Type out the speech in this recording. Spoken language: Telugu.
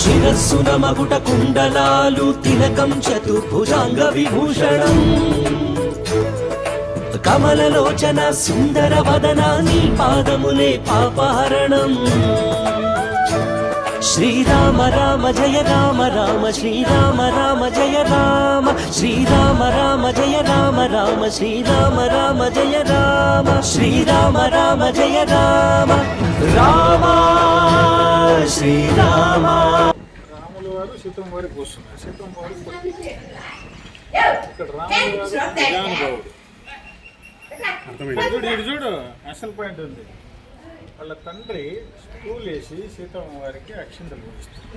శిరస్సున మకుట కుండలాలు తిలకం చతుర్భుజాంగ విభూషణం కమలలోచన సుందర వదన నీ పాదములే పాపహరణం శ్రీరామ రామ జయ రామ రామ శ్రీరామ రామ జయ రామ శ్రీరామ రామ జయ రామ రామ శ్రీరామ రామ జయ రామ శ్రీరామ రామ జయ రామ రామ శ్రీరామ. రాముల వారు సీతమ్మ వారికి వస్తున్నారు. సీతమ్మ వారు ఇక్కడ రాముల వారు ప్రధానుభవుడు. ఇటు చూడు అసలు పాయింట్ ఉంది. వాళ్ళ తండ్రి స్కూల్ వేసి సీతమ్మ వారికి అక్షింతలు వేస్తారు.